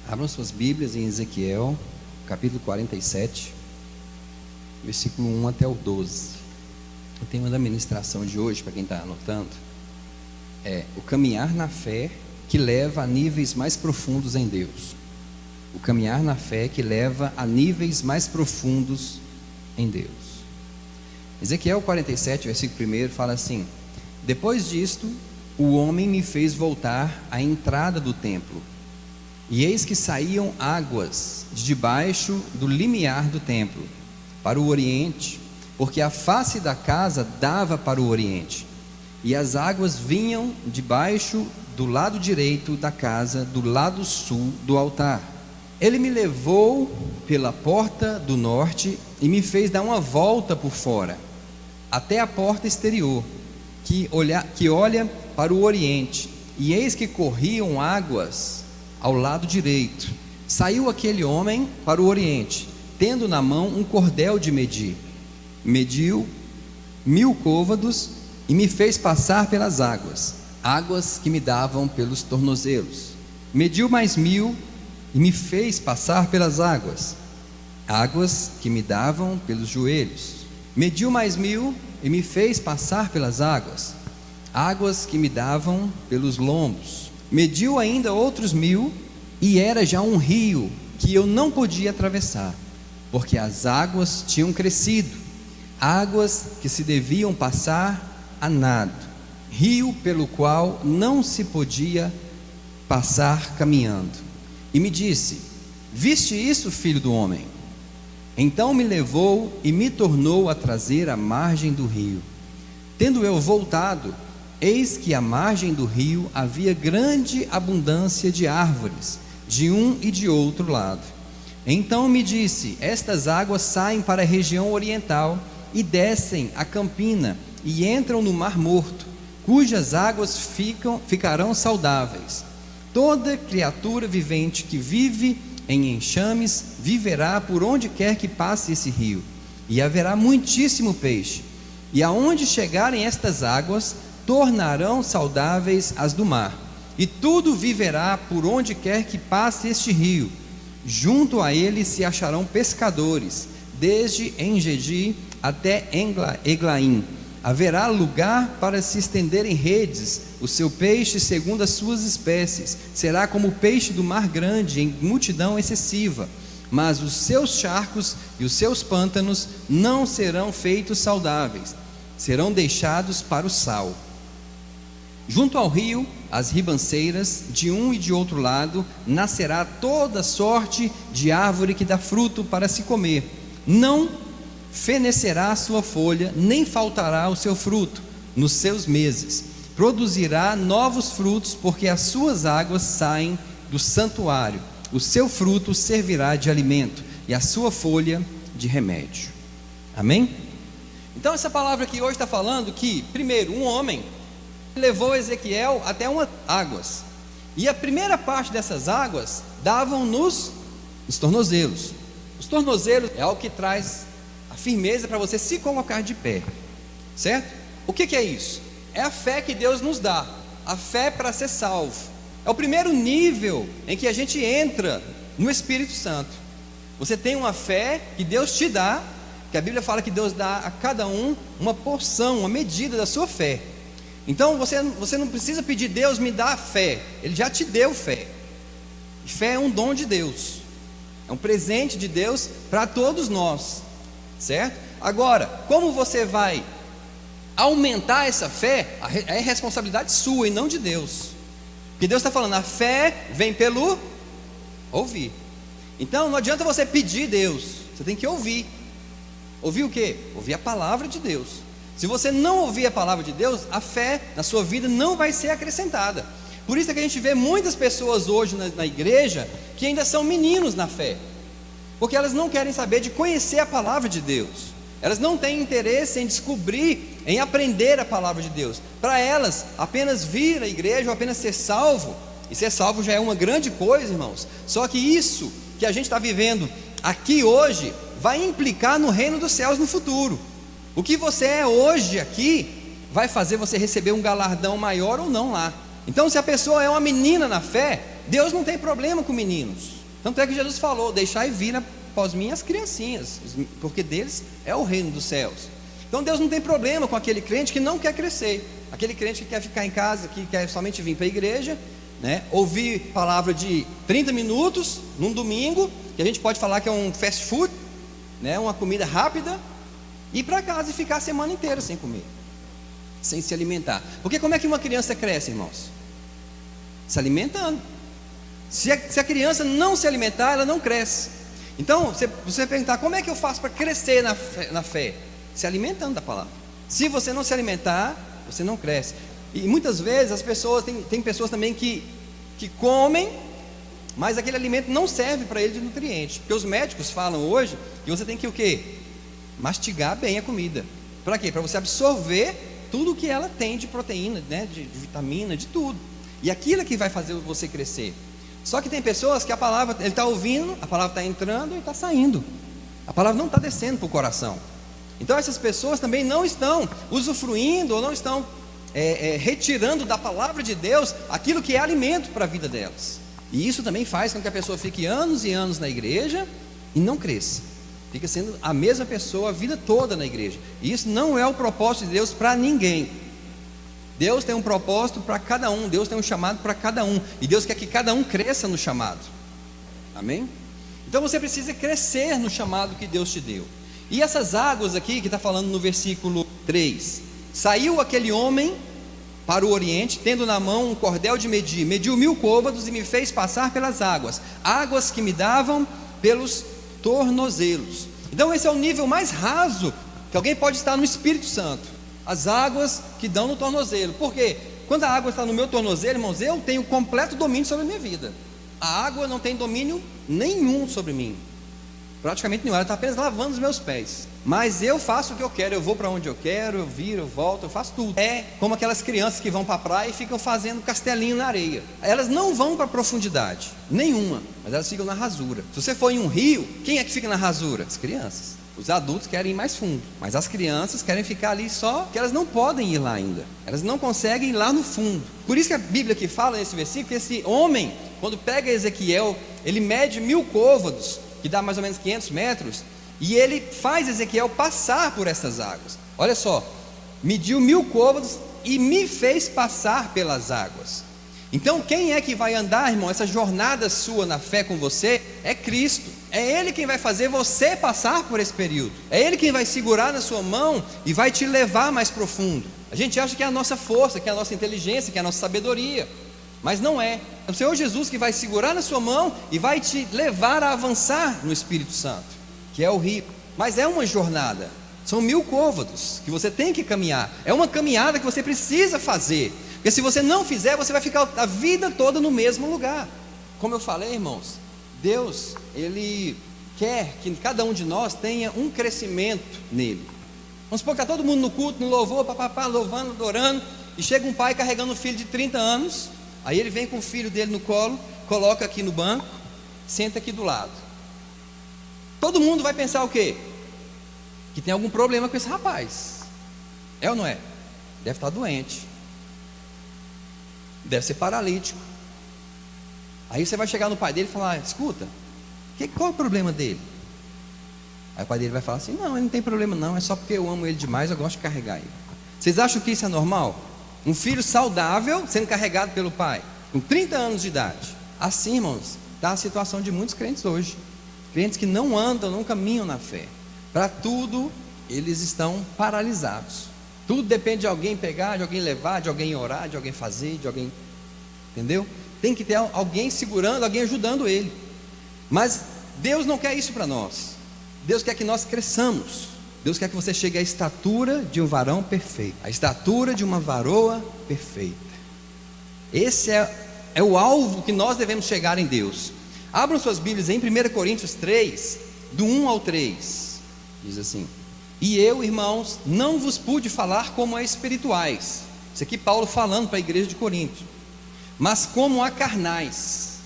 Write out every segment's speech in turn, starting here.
Abram suas Bíblias em Ezequiel, capítulo 47, versículo 1 até o 12. O tema da ministração de hoje, para quem está anotando, é o caminhar na fé que leva a níveis mais profundos em Deus. O caminhar na fé que leva a níveis mais profundos em Deus. Ezequiel 47, versículo 1 fala assim: depois disto, o homem me fez voltar à entrada do templo, e eis que saíam águas de debaixo do limiar do templo, para o oriente, porque a face da casa dava para o oriente, e as águas vinham debaixo do lado direito da casa, do lado sul do altar. Ele me levou pela porta do norte e me fez dar uma volta por fora, até a porta exterior, que olha para o oriente, e eis que corriam águas ao lado direito. Saiu aquele homem para o oriente, tendo na mão um cordel de medir. Mediu 1000 côvados e me fez passar pelas águas, águas que me davam pelos tornozelos. Mediu mais 1000 e me fez passar pelas águas, águas que me davam pelos joelhos. Mediu mais 1000 e me fez passar pelas águas, águas que me davam pelos lombos. Mediu ainda outros 1000, e era já um rio que eu não podia atravessar, porque as águas tinham crescido, águas que se deviam passar a nado, rio pelo qual não se podia passar caminhando. E me disse: viste isso, filho do homem? Então me levou e me tornou a trazer à margem do rio. Tendo eu voltado, eis que à margem do rio havia grande abundância de árvores, de um e de outro lado. Então me disse: estas águas saem para a região oriental e descem a campina e entram no Mar Morto, cujas águas ficarão saudáveis. Toda criatura vivente que vive em enxames viverá por onde quer que passe esse rio, e haverá muitíssimo peixe. E aonde chegarem estas águas, tornarão saudáveis as do mar, e tudo viverá por onde quer que passe este rio. Junto a ele se acharão pescadores, desde Engedi até Eglaim. Haverá lugar para se estenderem redes. O seu peixe, segundo as suas espécies, será como o peixe do mar grande, em multidão excessiva. Mas os seus charcos e os seus pântanos não serão feitos saudáveis, serão deixados para o sal. Junto ao rio, as ribanceiras, de um e de outro lado, nascerá toda sorte de árvore que dá fruto para se comer. Não fenecerá a sua folha, nem faltará o seu fruto nos seus meses. Produzirá novos frutos, porque as suas águas saem do santuário. O seu fruto servirá de alimento, e a sua folha de remédio. Amém? Então essa palavra aqui hoje está falando que, primeiro, um homem levou Ezequiel até umas águas, e a primeira parte dessas águas davam nos tornozelos. Os tornozelos é algo que traz a firmeza para você se colocar de pé, certo? O que é isso? É a fé que Deus nos dá, a fé para ser salvo. É o primeiro nível em que a gente entra no Espírito Santo. Você tem uma fé que Deus te dá, que a Bíblia fala que Deus dá a cada um uma porção, uma medida da sua fé. Então você não precisa pedir: Deus me dá fé, Ele já te deu fé. E fé é um dom de Deus, é um presente de Deus para todos nós, certo? Agora, como você vai aumentar essa fé, é responsabilidade sua e não de Deus, porque Deus está falando: a fé vem pelo ouvir. Então não adianta você pedir Deus, você tem que ouvir. Ouvir o quê? Ouvir a palavra de Deus. Se você não ouvir a palavra de Deus, a fé na sua vida não vai ser acrescentada. Por isso é que a gente vê muitas pessoas hoje na igreja que ainda são meninos na fé, porque elas não querem saber de conhecer a palavra de Deus. Elas não têm interesse em descobrir, em aprender a palavra de Deus. Para elas, apenas vir à igreja ou apenas ser salvo, e ser salvo já é uma grande coisa, irmãos. Só que isso que a gente está vivendo aqui hoje vai implicar no reino dos céus no futuro. O que você é hoje aqui vai fazer você receber um galardão maior ou não lá. Então, se a pessoa é uma menina na fé, Deus não tem problema com meninos. Tanto é que Jesus falou: deixai vir após mim as criancinhas, porque deles é o reino dos céus. Então Deus não tem problema com aquele crente que não quer crescer, aquele crente que quer ficar em casa, que quer somente vir para a igreja, né? Ouvir palavra de 30 minutos num domingo, que a gente pode falar que é um fast food, né? Uma comida rápida, ir para casa e ficar a semana inteira sem comer, sem se alimentar. Porque como é que uma criança cresce, irmãos? Se alimentando. Se a criança não se alimentar, ela não cresce. Então, você perguntar: como é que eu faço para crescer na fé? Se alimentando da palavra. Se você não se alimentar, você não cresce. E muitas vezes as pessoas, tem pessoas também que comem, mas aquele alimento não serve para ele de nutriente. Porque os médicos falam hoje que você tem que o quê? Mastigar bem a comida. Para quê? Para você absorver tudo que ela tem de proteína, né? de vitamina, de tudo. E aquilo é que vai fazer você crescer. Só que tem pessoas que a palavra, ele está ouvindo, a palavra está entrando e está saindo. A palavra não está descendo para o coração. Então essas pessoas também não estão usufruindo, ou não estão retirando da palavra de Deus aquilo que é alimento para a vida delas. E isso também faz com que a pessoa fique anos e anos na igreja e não cresça. Fica sendo a mesma pessoa a vida toda na igreja. E isso não é o propósito de Deus para ninguém. Deus tem um propósito para cada um, Deus tem um chamado para cada um, e Deus quer que cada um cresça no chamado. Amém? Então você precisa crescer no chamado que Deus te deu. E essas águas aqui, que está falando no versículo 3: saiu aquele homem para o oriente, tendo na mão um cordel de medir, mediu 1000 côvados e me fez passar pelas águas, águas que me davam pelos tornozelos. Então esse é o nível mais raso que alguém pode estar no Espírito Santo, as águas que dão no tornozelo. Por quê? Quando a água está no meu tornozelo, irmãos, eu tenho completo domínio sobre a minha vida. A água não tem domínio nenhum sobre mim, praticamente nenhum. Ela está apenas lavando os meus pés, mas eu faço o que eu quero, eu vou para onde eu quero, eu viro, eu volto, eu faço tudo. É como aquelas crianças que vão para a praia e ficam fazendo castelinho na areia. Elas não vão para a profundidade nenhuma, mas elas ficam na rasura. Se você for em um rio, quem é que fica na rasura? As crianças. Os adultos querem ir mais fundo, mas as crianças querem ficar ali só, que elas não podem ir lá ainda. Elas não conseguem ir lá no fundo. Por isso que a Bíblia aqui fala nesse versículo que esse homem, quando pega Ezequiel, ele mede 1000 côvados, que dá mais ou menos 500 metros, e ele faz Ezequiel passar por essas águas. Olha só, mediu 1000 côvados e me fez passar pelas águas. Então quem é que vai andar, irmão, essa jornada sua na fé com você? É Cristo. É Ele quem vai fazer você passar por esse período. É Ele quem vai segurar na sua mão e vai te levar mais profundo. A gente acha que é a nossa força, que é a nossa inteligência, que é a nossa sabedoria, mas não é. É o Senhor Jesus que vai segurar na sua mão e vai te levar a avançar no Espírito Santo, que é o rio. Mas é uma jornada, são 1000 côvados que você tem que caminhar. É uma caminhada que você precisa fazer, porque se você não fizer, você vai ficar a vida toda no mesmo lugar. Como eu falei, irmãos, Deus, Ele quer que cada um de nós tenha um crescimento nele. Vamos supor que está todo mundo no culto, no louvor, papapá, louvando, adorando, e chega um pai carregando um filho de 30 anos, aí ele vem com o filho dele no colo, coloca aqui no banco, senta aqui do lado. Todo mundo vai pensar o quê? Que tem algum problema com esse rapaz. É ou não é? Deve estar doente, deve ser paralítico. Aí você vai chegar no pai dele e falar: escuta, qual é o problema dele? Aí o pai dele vai falar assim: não, ele não tem problema não, é só porque eu amo ele demais, eu gosto de carregar ele. Vocês acham que isso é normal? Um filho saudável sendo carregado pelo pai, com 30 anos de idade. Assim, irmãos, está a situação de muitos crentes hoje. Crentes que não andam, não caminham na fé. Para tudo, eles estão paralisados. Tudo depende de alguém pegar, de alguém levar, de alguém orar, de alguém fazer, de alguém... Entendeu? Tem que ter alguém segurando, alguém ajudando ele. Mas Deus não quer isso para nós. Deus quer que nós cresçamos. Deus quer que você chegue à estatura de um varão perfeito, à estatura de uma varoa perfeita. Esse é o alvo que nós devemos chegar em Deus. Abram suas Bíblias em 1 Coríntios 3, do 1 ao 3. Diz assim: e eu, irmãos, não vos pude falar como a espirituais. Isso aqui Paulo falando para a igreja de Corinto. Mas como a carnais,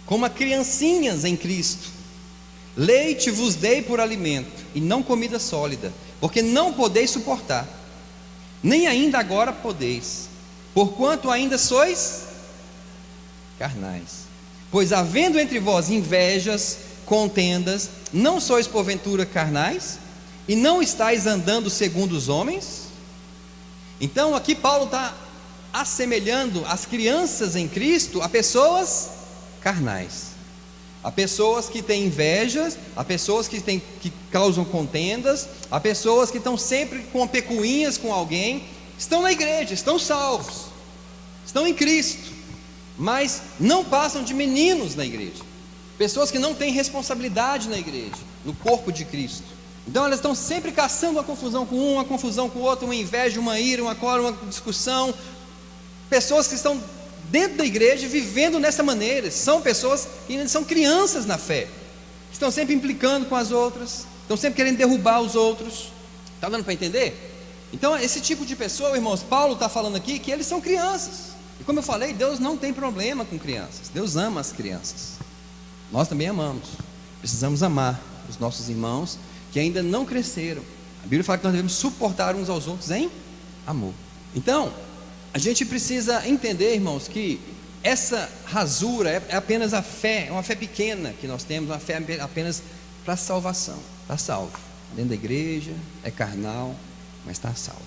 como a criancinhas em Cristo. Leite vos dei por alimento, e não comida sólida, porque não podeis suportar, nem ainda agora podeis, porquanto ainda sois carnais. Pois havendo entre vós invejas, contendas, não sois porventura carnais? E não estáis andando segundo os homens? Então aqui Paulo está assemelhando as crianças em Cristo a pessoas carnais, a pessoas que têm invejas, a pessoas que causam contendas, a pessoas que estão sempre com picuinhas com alguém. Estão na igreja, estão salvos, estão em Cristo, mas não passam de meninos na igreja, pessoas que não têm responsabilidade na igreja, no corpo de Cristo. Então elas estão sempre caçando uma confusão com um, uma confusão com o outro, uma inveja, uma ira, uma cólera, uma discussão. Pessoas que estão dentro da igreja vivendo dessa maneira, são pessoas que ainda são crianças na fé, estão sempre implicando com as outras, estão sempre querendo derrubar os outros. Está dando para entender? Então esse tipo de pessoa, irmãos, Paulo está falando aqui que eles são crianças. E como eu falei, Deus não tem problema com crianças, Deus ama as crianças. Nós também amamos, precisamos amar os nossos irmãos que ainda não cresceram. A Bíblia fala que nós devemos suportar uns aos outros em amor. Então a gente precisa entender, irmãos, que essa rasura é apenas a fé, é uma fé pequena que nós temos, uma fé apenas para salvação. Está salvo dentro da igreja, é carnal, mas está salvo.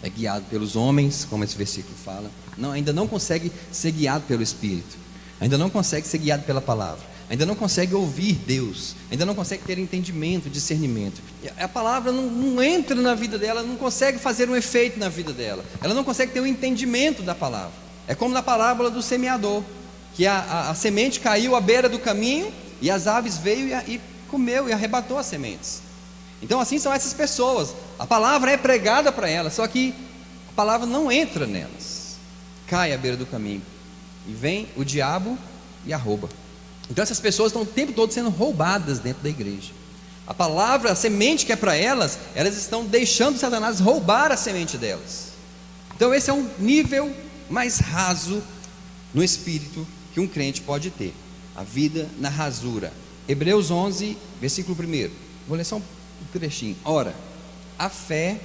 É guiado pelos homens, como esse versículo fala. Ainda não consegue ser guiado pelo Espírito, ainda não consegue ser guiado pela palavra, ainda não consegue ouvir Deus, ainda não consegue ter entendimento, discernimento. A palavra não entra na vida dela, não consegue fazer um efeito na vida dela, ela não consegue ter um entendimento da palavra. É como na parábola do semeador, que a semente caiu à beira do caminho, e as aves veio e comeu e arrebatou as sementes. Então assim são essas pessoas, a palavra é pregada para elas, só que a palavra não entra nelas, cai à beira do caminho, e vem o diabo e a rouba. Então essas pessoas estão o tempo todo sendo roubadas dentro da igreja. A palavra, a semente que é para elas, elas estão deixando Satanás roubar a semente delas. Então esse é um nível mais raso no espírito que um crente pode ter, a vida na rasura. Hebreus 11, versículo 1, vou ler só um trechinho. Ora, a fé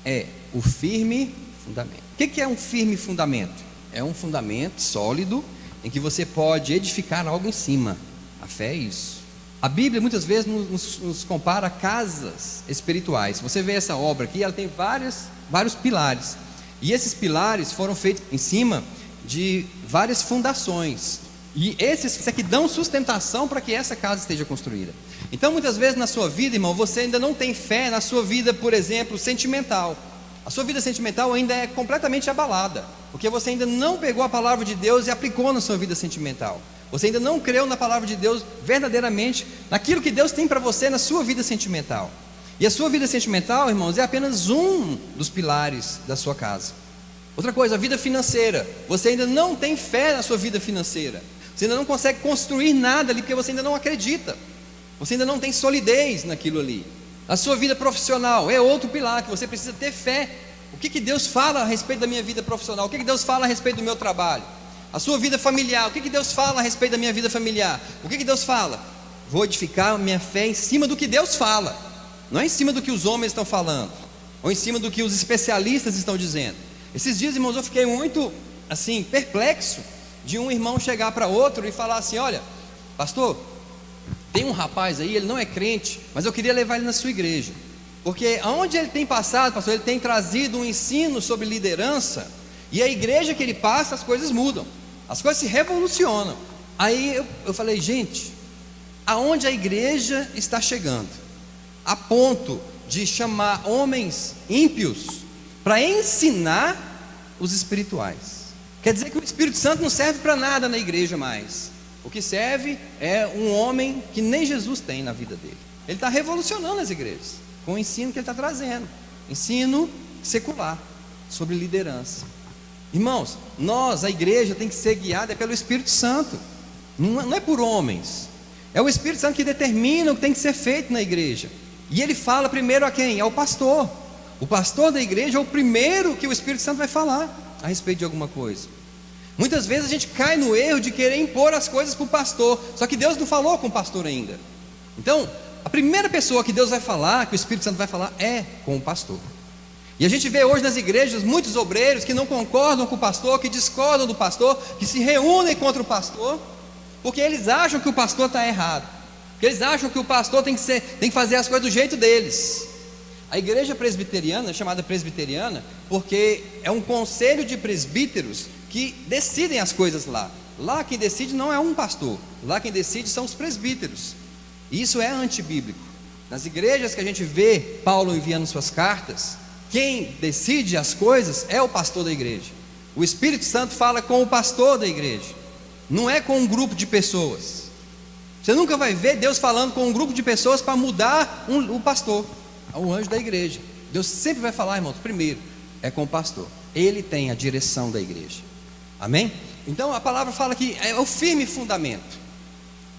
é o firme fundamento. O que é um firme fundamento? É um fundamento sólido em que você pode edificar algo em cima. A fé é isso. A Bíblia muitas vezes nos compara a casas espirituais. Você vê essa obra aqui, ela tem vários pilares, e esses pilares foram feitos em cima de várias fundações, e esses aqui dão sustentação para que essa casa esteja construída. Então muitas vezes na sua vida, irmão, você ainda não tem fé na sua vida, por exemplo, sentimental. A sua vida sentimental ainda é completamente abalada, porque você ainda não pegou a palavra de Deus e aplicou na sua vida sentimental. Você ainda não creu na palavra de Deus verdadeiramente, naquilo que Deus tem para você na sua vida sentimental. E a sua vida sentimental, irmãos, é apenas um dos pilares da sua casa. Outra coisa, a vida financeira. Você ainda não tem fé na sua vida financeira. Você ainda não consegue construir nada ali, porque você ainda não acredita. Você ainda não tem solidez naquilo ali. A sua vida profissional é outro pilar que você precisa ter fé. O que Deus fala a respeito da minha vida profissional? O que Deus fala a respeito do meu trabalho? A sua vida familiar, o que Deus fala a respeito da minha vida familiar? O que Deus fala? Vou edificar a minha fé em cima do que Deus fala, não é em cima do que os homens estão falando, ou em cima do que os especialistas estão dizendo. Esses dias, irmãos, eu fiquei muito assim, perplexo, de um irmão chegar para outro e falar assim: olha, pastor, tem um rapaz aí, ele não é crente, mas eu queria levar ele na sua igreja, porque aonde ele tem passado, pastor, ele tem trazido um ensino sobre liderança, e a igreja que ele passa, as coisas mudam, as coisas se revolucionam. Aí eu falei: gente, aonde a igreja está chegando, a ponto de chamar homens ímpios para ensinar os espirituais? Quer dizer que o Espírito Santo não serve para nada na igreja mais. O que serve é um homem que nem Jesus tem na vida dele. Ele está revolucionando as igrejas com o ensino que ele está trazendo, ensino secular sobre liderança. Irmãos, a igreja tem que ser guiada pelo Espírito Santo, não é por homens. É o Espírito Santo que determina o que tem que ser feito na igreja. E ele fala primeiro a quem? Ao pastor. O pastor da igreja é o primeiro que o Espírito Santo vai falar a respeito de alguma coisa. Muitas vezes a gente cai no erro de querer impor as coisas para o pastor, só que Deus não falou com o pastor ainda. Então, a primeira pessoa que Deus vai falar, que o Espírito Santo vai falar, é com o pastor. E a gente vê hoje nas igrejas muitos obreiros que não concordam com o pastor, que discordam do pastor, que se reúnem contra o pastor, porque eles acham que o pastor está errado, porque eles acham que o pastor tem que fazer as coisas do jeito deles. A igreja presbiteriana é chamada presbiteriana porque é um conselho de presbíteros que decidem as coisas lá. Lá quem decide não é um pastor, lá quem decide são os presbíteros. E isso é antibíblico. Nas igrejas que a gente vê Paulo enviando suas cartas, quem decide as coisas é o pastor da igreja. O Espírito Santo fala com o pastor da igreja, não é com um grupo de pessoas. Você nunca vai ver Deus falando com um grupo de pessoas para mudar o pastor, o anjo da igreja. Deus sempre vai falar, irmãos, primeiro é com o pastor. Ele tem a direção da igreja. Amém? Então a palavra fala que é o firme fundamento.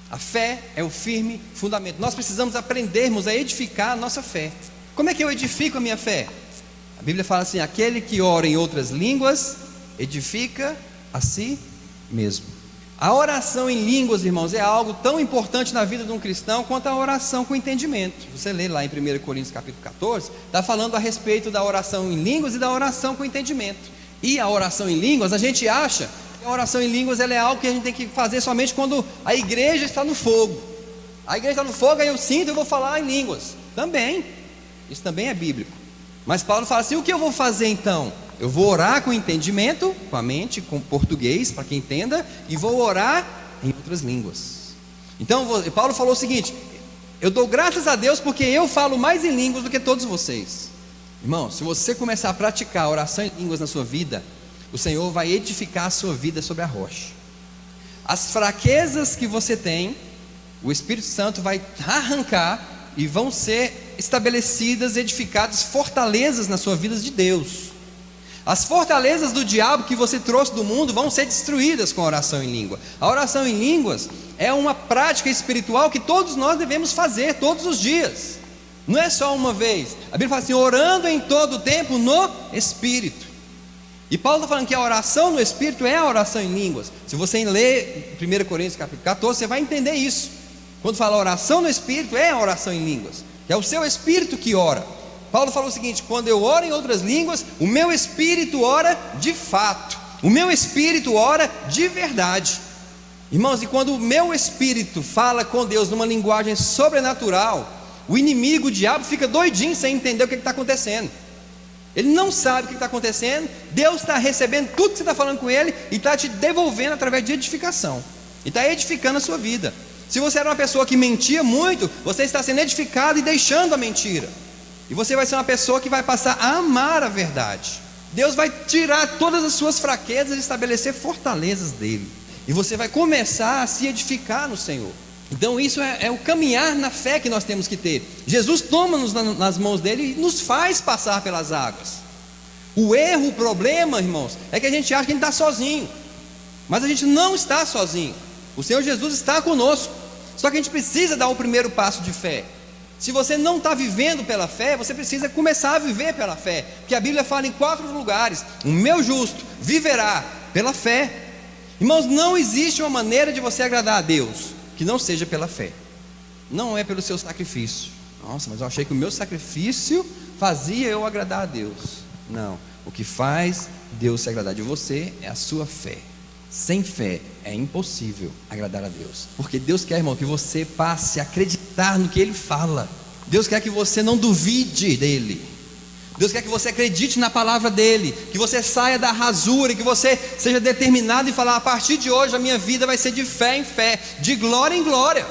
A fé é o firme fundamento. Nós precisamos aprendermos a edificar a nossa fé. Como é que eu edifico a minha fé? A Bíblia fala assim: aquele que ora em outras línguas edifica a si mesmo. A oração em línguas, irmãos, é algo tão importante na vida de um cristão quanto a oração com entendimento. Você lê lá em 1 Coríntios capítulo 14, está falando a respeito da oração em línguas e da oração com entendimento. E a oração em línguas, a gente acha que a oração em línguas ela é algo que a gente tem que fazer somente quando a igreja está no fogo. A igreja está no fogo, aí eu sinto, eu vou falar em línguas. Também, isso também é bíblico. Mas Paulo fala assim: o que eu vou fazer então? Eu vou orar com entendimento, com a mente, com português, para quem entenda, e vou orar em outras línguas. Então Paulo falou o seguinte: eu dou graças a Deus porque eu falo mais em línguas do que todos vocês. Irmão, se você começar a praticar a oração em línguas na sua vida, o Senhor vai edificar a sua vida sobre a rocha. As fraquezas que você tem, o Espírito Santo vai arrancar e vão ser estabelecidas, edificadas fortalezas na sua vida de Deus. As fortalezas do diabo que você trouxe do mundo vão ser destruídas com a oração em língua. A oração em línguas é uma prática espiritual que todos nós devemos fazer todos os dias. Não é só uma vez. A Bíblia fala assim: orando em todo o tempo no Espírito. E Paulo está falando que a oração no Espírito é a oração em línguas. Se você ler 1 Coríntios capítulo 14, você vai entender isso. Quando fala oração no Espírito, é a oração em línguas. É o seu Espírito que ora. Paulo falou o seguinte: quando eu oro em outras línguas, o meu espírito ora de fato, o meu espírito ora de verdade. Irmãos, e quando o meu espírito fala com Deus numa linguagem sobrenatural, o inimigo, o diabo, fica doidinho sem entender o que está acontecendo. Ele não sabe o que está acontecendo. Deus está recebendo tudo que você está falando com ele e está te devolvendo através de edificação, e está edificando a sua vida. Se você era uma pessoa que mentia muito, você está sendo edificado e deixando a mentira. E você vai ser uma pessoa que vai passar a amar a verdade. Deus vai tirar todas as suas fraquezas e estabelecer fortalezas dele. E você vai começar a se edificar no Senhor. Então isso é o caminhar na fé que nós temos que ter. Jesus toma-nos nas mãos dele e nos faz passar pelas águas. O erro, o problema, irmãos, é que a gente acha que a gente está sozinho. Mas a gente não está sozinho. O Senhor Jesus está conosco. Só que a gente precisa dar o primeiro passo de fé. Se você não está vivendo pela fé, você precisa começar a viver pela fé, porque a Bíblia fala em 4 lugares: o meu justo viverá pela fé. Irmãos, não existe uma maneira de você agradar a Deus que não seja pela fé. Não é pelo seu sacrifício. Nossa, mas eu achei que o meu sacrifício fazia eu agradar a Deus. Não, o que faz Deus se agradar de você é a sua fé. Sem fé é impossível agradar a Deus, porque Deus quer, irmão, que você passe a acreditar no que Ele fala. Deus quer que você não duvide dEle. Deus quer que você acredite na palavra dEle, que você saia da rasura, que você seja determinado em falar: a partir de hoje a minha vida vai ser de fé em fé, de glória em glória.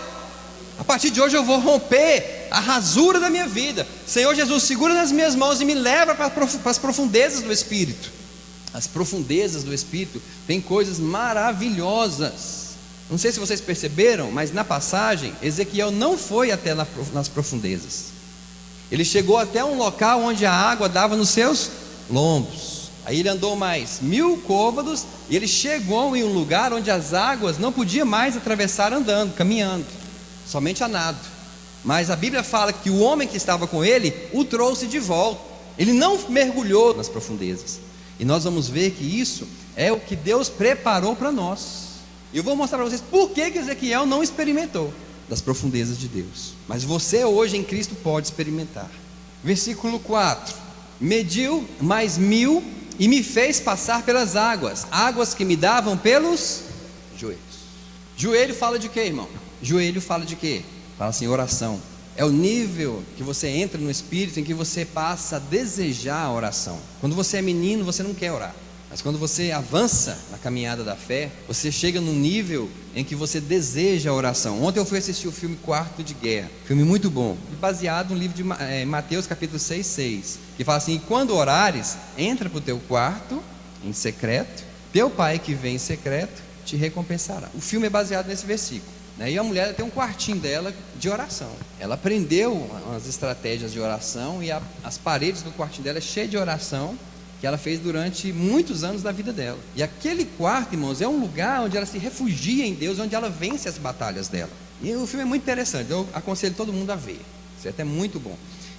A partir de hoje eu vou romper a rasura da minha vida. Senhor Jesus, segura nas minhas mãos e me leva para as profundezas do Espírito. As profundezas do Espírito tem coisas maravilhosas. Não sei se vocês perceberam, mas na passagem Ezequiel não foi até nas profundezas. Ele chegou até um local onde a água dava nos seus lombos. Aí ele andou mais 1000 côvados e ele chegou em um lugar onde as águas não podia mais atravessar andando, caminhando, somente a nado. Mas a Bíblia fala que o homem que estava com ele o trouxe de volta. Ele não mergulhou nas profundezas. E nós vamos ver que isso é o que Deus preparou para nós. E eu vou mostrar para vocês por que Ezequiel não experimentou das profundezas de Deus. Mas você hoje em Cristo pode experimentar. Versículo 4: mediu mais 1000 e me fez passar pelas águas, águas que me davam pelos joelhos. Joelho fala de quê, irmão? Joelho fala de quê? Fala assim, oração. É o nível que você entra no Espírito, em que você passa a desejar a oração. Quando você é menino, você não quer orar. Mas quando você avança na caminhada da fé, você chega num nível em que você deseja a oração. Ontem eu fui assistir o filme Quarto de Guerra, filme muito bom, baseado no livro de Mateus capítulo 6:6, que fala assim: quando orares, entra para o teu quarto em secreto, teu pai que vem em secreto te recompensará. O filme é baseado nesse versículo, né? E a mulher tem um quartinho dela de oração. Ela aprendeu as estratégias de oração, e as paredes do quartinho dela é cheio de oração, que ela fez durante muitos anos da vida dela. E aquele quarto, irmãos, é um lugar onde ela se refugia em Deus, onde ela vence as batalhas dela. E o filme é muito interessante, eu aconselho todo mundo a ver, certo? É muito bom.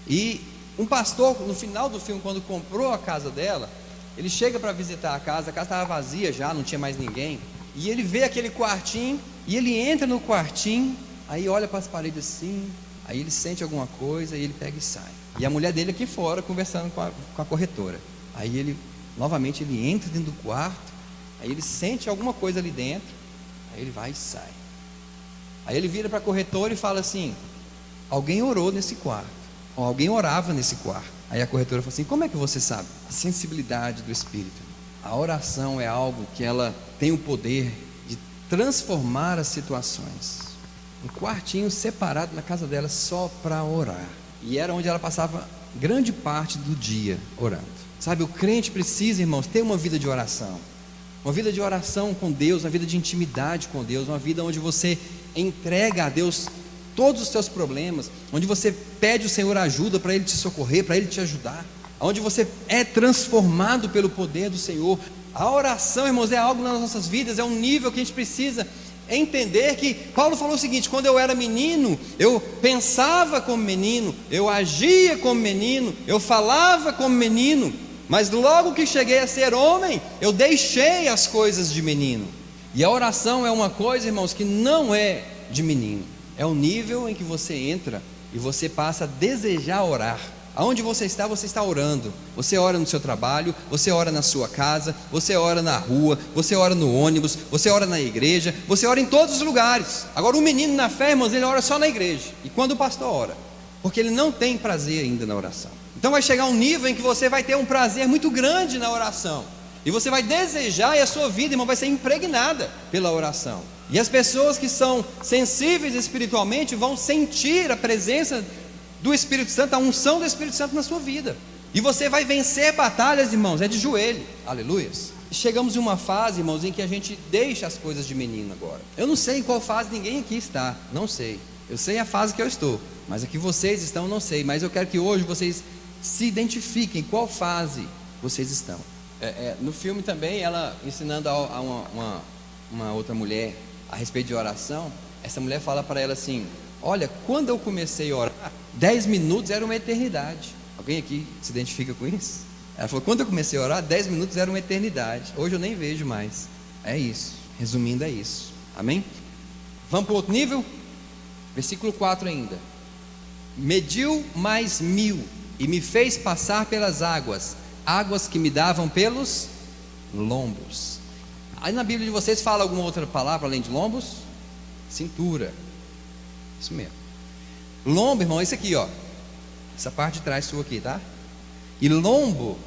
E um pastor, no final do filme, quando comprou a casa dela, ele chega para visitar a casa estava vazia já, não tinha mais ninguém, e ele vê aquele quartinho, e ele entra no quartinho, aí olha para as paredes assim, aí ele sente alguma coisa, e ele pega e sai. E a mulher dele aqui fora, conversando com a corretora. Aí ele, novamente, ele entra dentro do quarto, aí ele sente alguma coisa ali dentro, aí ele vai e sai. Aí ele vira para a corretora e fala assim: alguém orou nesse quarto, ou alguém orava nesse quarto. Aí a corretora fala assim: como é que você sabe? A sensibilidade do Espírito. A oração é algo que ela tem o poder de transformar as situações. Um quartinho separado na casa dela só para orar, e era onde ela passava grande parte do dia orando. Sabe, o crente precisa, irmãos, ter uma vida de oração. Uma vida de oração com Deus, uma vida de intimidade com Deus, uma vida onde você entrega a Deus todos os seus problemas, onde você pede ao Senhor ajuda para Ele te socorrer, para Ele te ajudar, onde você é transformado pelo poder do Senhor. A oração, irmãos, é algo nas nossas vidas, é um nível que a gente precisa entender. Que Paulo falou o seguinte: quando eu era menino, eu pensava como menino, eu agia como menino, eu falava como menino, mas logo que cheguei a ser homem, eu deixei as coisas de menino. E a oração é uma coisa, irmãos, que não é de menino. É o nível em que você entra e você passa a desejar orar. Aonde você está orando. Você ora no seu trabalho, você ora na sua casa, você ora na rua, você ora no ônibus, você ora na igreja, você ora em todos os lugares. Agora, o menino na fé, irmãos, ele ora só na igreja, e quando o pastor ora, porque ele não tem prazer ainda na oração. Então vai chegar um nível em que você vai ter um prazer muito grande na oração, e você vai desejar, e a sua vida, irmão, vai ser impregnada pela oração. E as pessoas que são sensíveis espiritualmente vão sentir a presença do Espírito Santo, a unção do Espírito Santo na sua vida, e você vai vencer batalhas, irmãos, é de joelho. Aleluias. Chegamos em uma fase, irmãos, em que a gente deixa as coisas de menino agora. Eu não sei em qual fase ninguém aqui está, não sei. Eu sei a fase que eu estou, mas a que vocês estão eu não sei. Mas eu quero que hoje vocês se identifiquem qual fase vocês estão. No filme também, ela ensinando a uma outra mulher a respeito de oração, essa mulher fala para ela assim: olha, quando eu comecei a orar, 10 minutos era uma eternidade. Alguém aqui se identifica com isso? Ela falou: quando eu comecei a orar, 10 minutos era uma eternidade. Hoje eu nem vejo mais. É isso, resumindo, é isso. Amém? Vamos para o outro nível? Versículo 4 ainda: mediu mais 1000 e me fez passar pelas águas, águas que me davam pelos lombos. Aí na Bíblia de vocês fala alguma outra palavra além de lombos? Cintura. Isso mesmo. Lombo, irmão, é isso aqui, ó. Essa parte de trás sua aqui, tá? E lombo,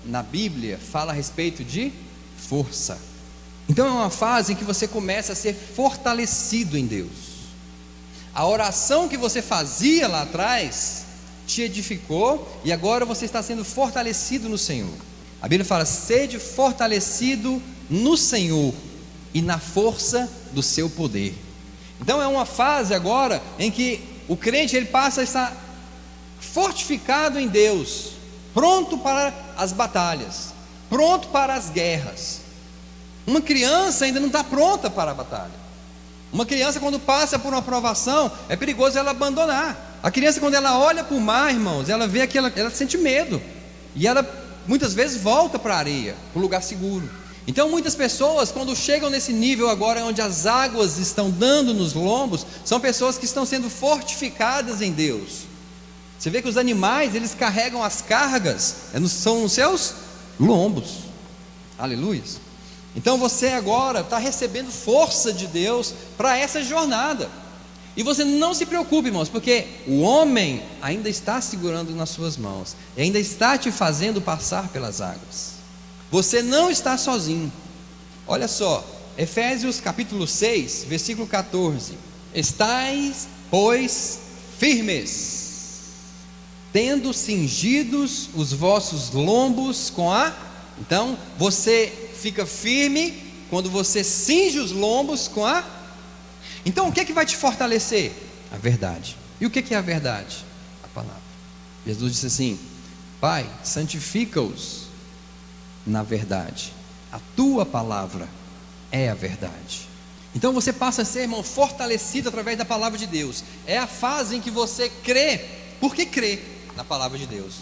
na Bíblia, fala a respeito de força. Então é uma fase em que você começa a ser fortalecido em Deus. A oração que você fazia lá atrás te edificou, e agora você está sendo fortalecido no Senhor. A Bíblia fala: sede fortalecido no Senhor e na força do seu poder. Então é uma fase agora em que o crente ele passa a estar fortificado em Deus, pronto para as batalhas, pronto para as guerras. Uma criança ainda não está pronta para a batalha. Uma criança, quando passa por uma provação, é perigoso ela abandonar. A criança, quando ela olha para o mar, irmãos, ela vê aquilo, ela sente medo, e ela muitas vezes volta para a areia, para o lugar seguro. Então muitas pessoas, quando chegam nesse nível agora, onde as águas estão dando nos lombos, são pessoas que estão sendo fortificadas em Deus. Você vê que os animais, eles carregam as cargas, são nos seus lombos. Aleluia. Então você agora está recebendo força de Deus para essa jornada. E você não se preocupe, irmãos, porque o homem ainda está segurando nas suas mãos, e ainda está te fazendo passar pelas águas. Você não está sozinho. Olha só, Efésios capítulo 6, versículo 14: estais, pois, firmes, tendo cingidos os vossos lombos com a... Então, você fica firme quando você cinge os lombos com a... Então, o que é que vai te fortalecer? A verdade. E o que é a verdade? A palavra. Jesus disse assim: Pai, santifica-os na verdade. A tua palavra é a verdade. Então você passa a ser, irmão, fortalecido através da palavra de Deus. É a fase em que você crê, porque crê na palavra de Deus.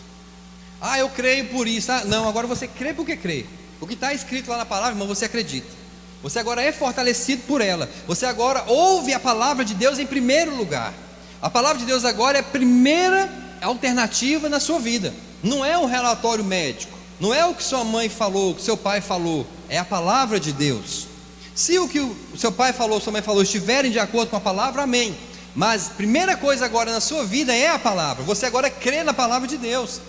Ah, eu creio por isso. Ah, não, agora você crê porque crê. O que está escrito lá na palavra, irmão, você acredita. Você agora é fortalecido por ela. Você agora ouve a palavra de Deus em primeiro lugar. A palavra de Deus agora é a primeira alternativa na sua vida. Não é um relatório médico, não é o que sua mãe falou, o que seu pai falou. É a palavra de Deus. Se o que o seu pai falou, sua mãe falou, estiverem de acordo com a palavra, amém. Mas primeira coisa agora na sua vida é a palavra. Você agora crê na palavra de Deus.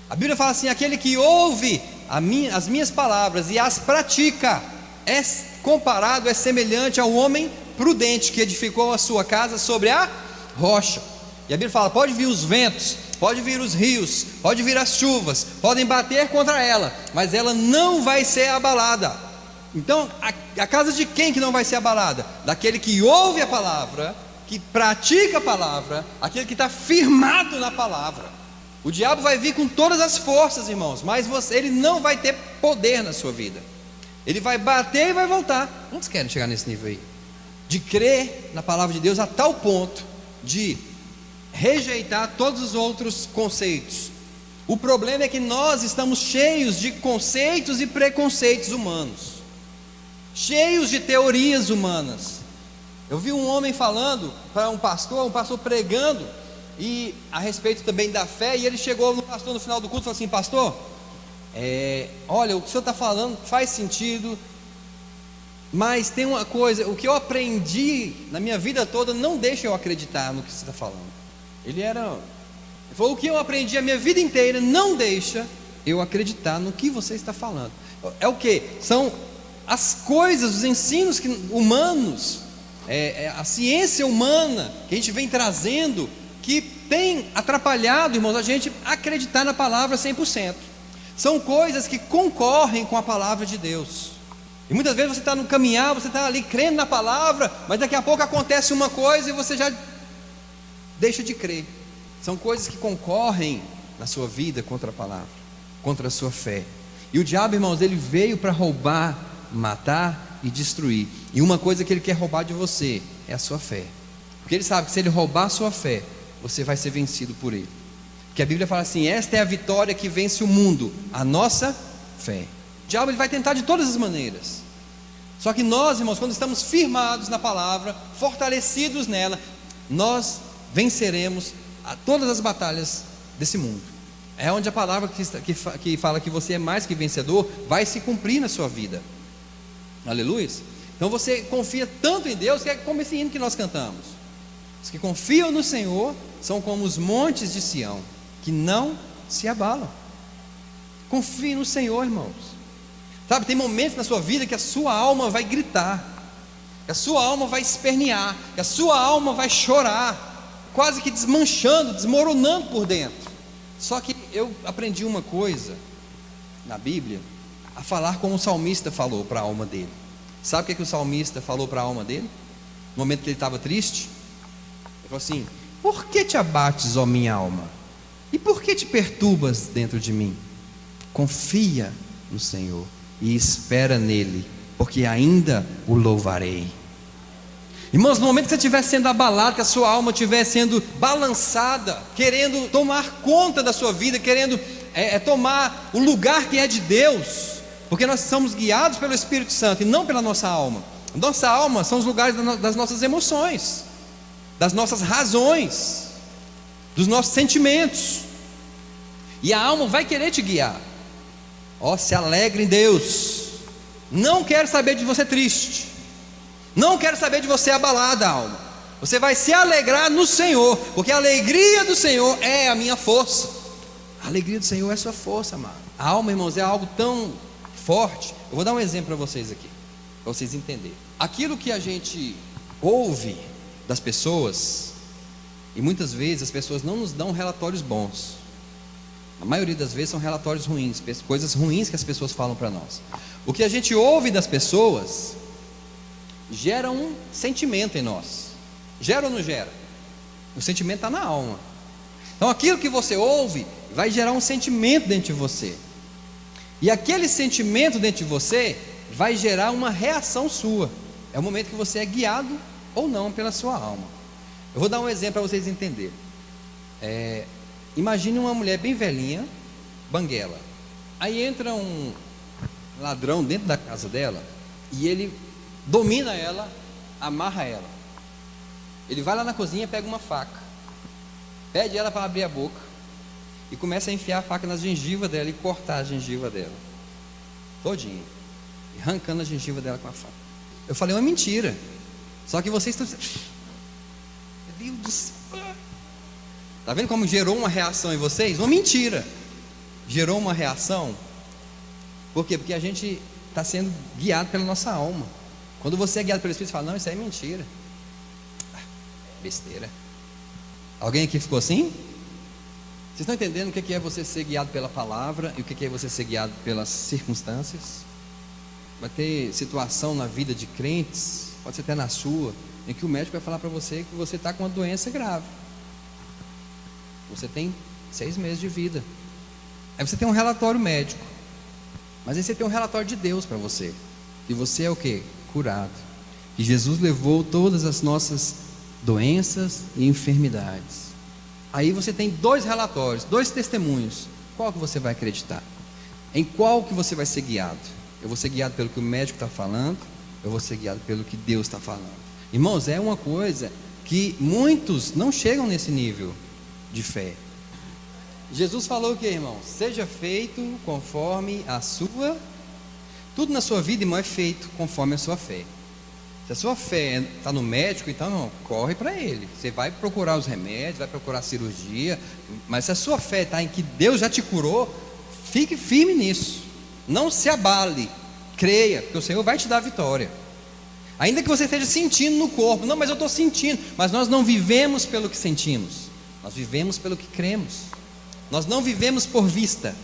A Bíblia fala assim: aquele que ouve as minhas palavras e as pratica, é comparado, é semelhante ao homem prudente que edificou a sua casa sobre a rocha. E a Bíblia fala: pode vir os ventos, pode vir os rios, pode vir as chuvas, podem bater contra ela, mas ela não vai ser abalada. Então, a casa de quem que não vai ser abalada? Daquele que ouve a palavra, que pratica a palavra, aquele que está firmado na palavra. O diabo vai vir com todas as forças, irmãos, mas ele não vai ter poder na sua vida. Ele vai bater e vai voltar. Quantos querem chegar nesse nível aí? De crer na palavra de Deus a tal ponto de rejeitar todos os outros conceitos. O problema é que nós estamos cheios de conceitos e preconceitos humanos, cheios de teorias humanas. Eu vi um homem falando para um pastor pregando e a respeito também da fé, e ele chegou no pastor no final do culto e falou assim: pastor, olha, o que o senhor está falando faz sentido, mas tem uma coisa, o que eu aprendi na minha vida toda não deixa eu acreditar no que você está falando. Ele falou: o que eu aprendi a minha vida inteira não deixa eu acreditar no que você está falando. É o que? São as coisas, os ensinos humanos, a ciência humana que a gente vem trazendo, que tem atrapalhado, irmãos, a gente acreditar na palavra 100%. São coisas que concorrem com a palavra de Deus. E muitas vezes você está no caminhar, você está ali crendo na palavra, mas daqui a pouco acontece uma coisa e você já deixa de crer. São coisas que concorrem na sua vida contra a palavra, contra a sua fé. E o diabo, irmãos, ele veio para roubar, matar e destruir. E uma coisa que ele quer roubar de você é a sua fé. Porque ele sabe que se ele roubar a sua fé, você vai ser vencido por ele. Porque a Bíblia fala assim: esta é a vitória que vence o mundo, a nossa fé. O diabo ele vai tentar de todas as maneiras. Só que nós, irmãos, quando estamos firmados na palavra, fortalecidos nela, nós venceremos a todas as batalhas desse mundo. É onde a palavra que fala que você é mais que vencedor vai se cumprir na sua vida. Aleluia. Então você confia tanto em Deus, que é como esse hino que nós cantamos: os que confiam no Senhor são como os montes de Sião, que não se abalam. Confie no Senhor, irmãos. Sabe, tem momentos na sua vida que a sua alma vai gritar, que a sua alma vai espernear, que a sua alma vai chorar, quase que desmanchando, desmoronando por dentro. Só que eu aprendi uma coisa na Bíblia, a falar como o salmista falou para a alma dele. Sabe o que o salmista falou para a alma dele? No momento que ele estava triste, ele falou assim: por que te abates, ó minha alma? E por que te perturbas dentro de mim? Confia no Senhor e espera nele, porque ainda o louvarei. Irmãos, no momento que você estiver sendo abalado, que a sua alma estiver sendo balançada, querendo tomar conta da sua vida, querendo tomar o lugar que é de Deus, porque nós somos guiados pelo Espírito Santo e não pela nossa alma. Nossa alma são os lugares das nossas emoções, das nossas razões, dos nossos sentimentos. E a alma vai querer te guiar. Se alegre em Deus, Não quero saber de você triste. Não quero saber de você abalada, alma. Você vai se alegrar no Senhor, porque a alegria do Senhor é a minha força. A alegria do Senhor é a sua força, amado. A alma, irmãos, é algo tão forte. Eu vou dar um exemplo para vocês aqui, para vocês entenderem. Aquilo que a gente ouve das pessoas, e muitas vezes as pessoas não nos dão relatórios bons. A maioria das vezes são relatórios ruins, coisas ruins que as pessoas falam para nós. O que a gente ouve das pessoas gera um sentimento em nós. Gera ou não gera? O sentimento está na alma. Então aquilo que você ouve vai gerar um sentimento dentro de você. E aquele sentimento dentro de você vai gerar uma reação sua. É o momento que você é guiado ou não pela sua alma. Eu vou dar um exemplo para vocês entenderem. Imagine uma mulher bem velhinha, banguela. Aí entra um ladrão dentro da casa dela e ele domina ela, amarra ela. Ele vai lá na cozinha, pega uma faca, pede ela para abrir a boca e começa a enfiar a faca nas gengivas dela e cortar a gengiva dela todinha, arrancando a gengiva dela com a faca. Eu falei uma mentira, só que vocês estão dizendo, meu Deus do céu, está vendo como gerou uma reação em vocês? Uma mentira gerou uma reação. Por quê? Porque a gente está sendo guiado pela nossa alma. Quando você é guiado pelo Espírito, você fala, não, isso aí é mentira, besteira. Alguém aqui ficou assim? Vocês estão entendendo o que é você ser guiado pela palavra e o que é você ser guiado pelas circunstâncias? Vai ter situação na vida de crentes, pode ser até na sua, em que o médico vai falar para você que você está com uma doença grave. Você tem 6 meses de vida. Aí você tem um relatório médico, mas aí você tem um relatório de Deus para você, que você é o quê? Curado. Que Jesus levou todas as nossas doenças e enfermidades. Aí você tem 2 relatórios, 2 testemunhos. Qual que você vai acreditar? Em qual que você vai ser guiado? Eu vou ser guiado pelo que o médico está falando, eu vou ser guiado pelo que Deus está falando. Irmãos, é uma coisa que muitos não chegam nesse nível de fé. Jesus falou o que, irmão? Seja feito conforme a sua. Tudo na sua vida, irmão, é feito conforme a sua fé. Se a sua fé está no médico, então não, corre para ele. Você vai procurar os remédios, vai procurar a cirurgia. Mas se a sua fé está em que Deus já te curou, fique firme nisso. Não se abale, creia, porque o Senhor vai te dar a vitória. Ainda que você esteja sentindo no corpo, não, mas eu estou sentindo. Mas nós não vivemos pelo que sentimos, nós vivemos pelo que cremos. Nós não vivemos por vista.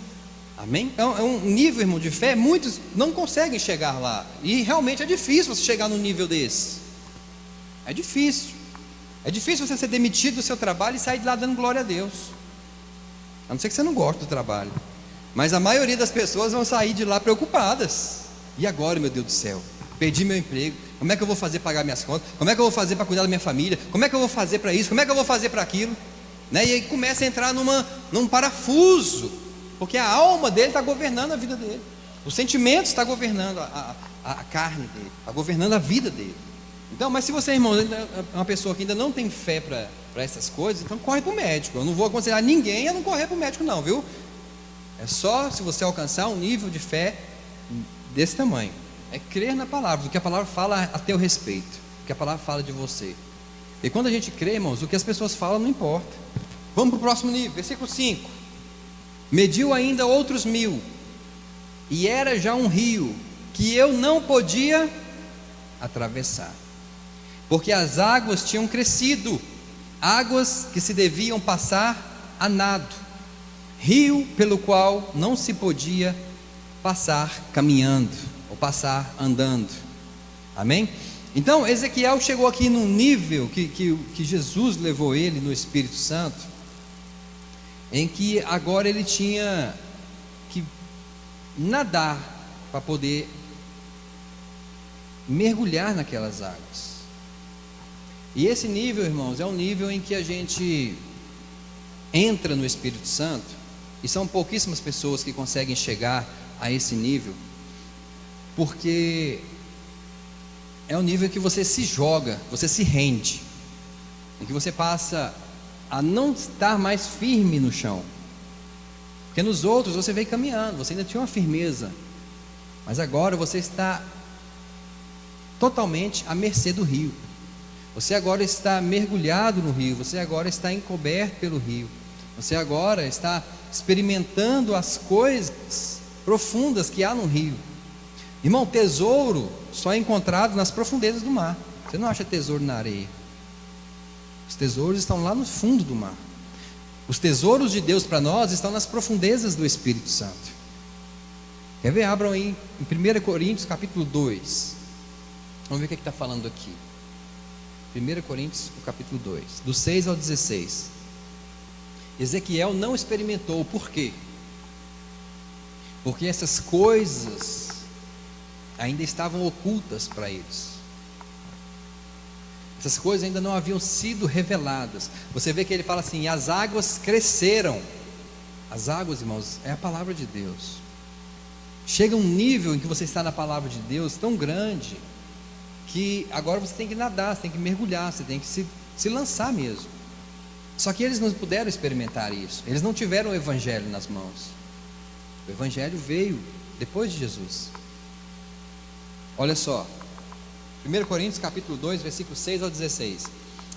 Amém? É um nível, irmão, de fé, muitos não conseguem chegar lá. E realmente é difícil você chegar no nível desse. É difícil. É difícil você ser demitido do seu trabalho e sair de lá dando glória a Deus. A não ser que você não goste do trabalho. Mas a maioria das pessoas vão sair de lá preocupadas. E agora, meu Deus do céu? Perdi meu emprego. Como é que eu vou fazer para pagar minhas contas? Como é que eu vou fazer para cuidar da minha família? Como é que eu vou fazer para isso? Como é que eu vou fazer para aquilo? E aí começa a entrar num parafuso, porque a alma dele está governando a vida dele, os sentimentos estão governando a carne dele, está governando a vida dele. Então, mas se você, irmão, é uma pessoa que ainda não tem fé para essas coisas, então corre para o médico. Eu não vou aconselhar ninguém a não correr para o médico não, viu? É só se você alcançar um nível de fé desse tamanho, é crer na palavra, do que a palavra fala a teu respeito, o que a palavra fala de você. E quando a gente crê, irmãos, o que as pessoas falam não importa. Vamos para o próximo nível, versículo 5. Mediu ainda outros 1000, e era já um rio que eu não podia atravessar, porque as águas tinham crescido, águas que se deviam passar a nado, rio pelo qual não se podia passar caminhando, ou passar andando. Amém? Então Ezequiel chegou aqui num nível que Jesus levou ele no Espírito Santo, em que agora ele tinha que nadar para poder mergulhar naquelas águas. E esse nível, irmãos, é um nível em que a gente entra no Espírito Santo, e são pouquíssimas pessoas que conseguem chegar a esse nível, porque é um nível que você se joga, você se rende, em que você passa a não estar mais firme no chão, porque nos outros você veio caminhando, você ainda tinha uma firmeza, Mas agora você está totalmente à mercê do rio. Você agora está mergulhado no rio, você agora está encoberto pelo rio. Você agora está experimentando as coisas profundas que há no rio. Irmão, tesouro só é encontrado nas profundezas do mar. Você não acha tesouro na areia. Os tesouros estão lá no fundo do mar. Os tesouros de Deus para nós estão nas profundezas do Espírito Santo. Quer ver? Abram aí em 1 Coríntios capítulo 2. Vamos ver o que está falando aqui. 1 Coríntios capítulo 2, do 6 ao 16. Ezequiel não experimentou. Por quê? Porque essas coisas ainda estavam ocultas para eles. Essas coisas ainda não haviam sido reveladas. Você vê que ele fala assim: as águas cresceram. As águas, irmãos, é a palavra de Deus. Chega um nível em que você está na palavra de Deus tão grande, que agora você tem que nadar, você tem que mergulhar, você tem que se lançar mesmo. Só que eles não puderam experimentar isso. Eles não tiveram o evangelho nas mãos. O evangelho veio depois de Jesus. Olha só, 1 Coríntios capítulo 2, versículo 6 ao 16.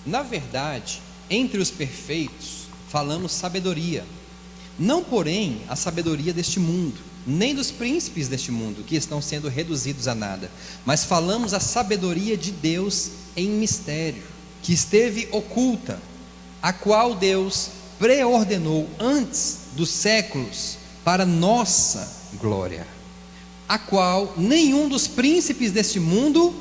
Na verdade, entre os perfeitos falamos sabedoria, não porém a sabedoria deste mundo, nem dos príncipes deste mundo, que estão sendo reduzidos a nada, mas falamos a sabedoria de Deus em mistério, que esteve oculta, a qual Deus preordenou antes dos séculos para nossa glória, a qual nenhum dos príncipes deste mundo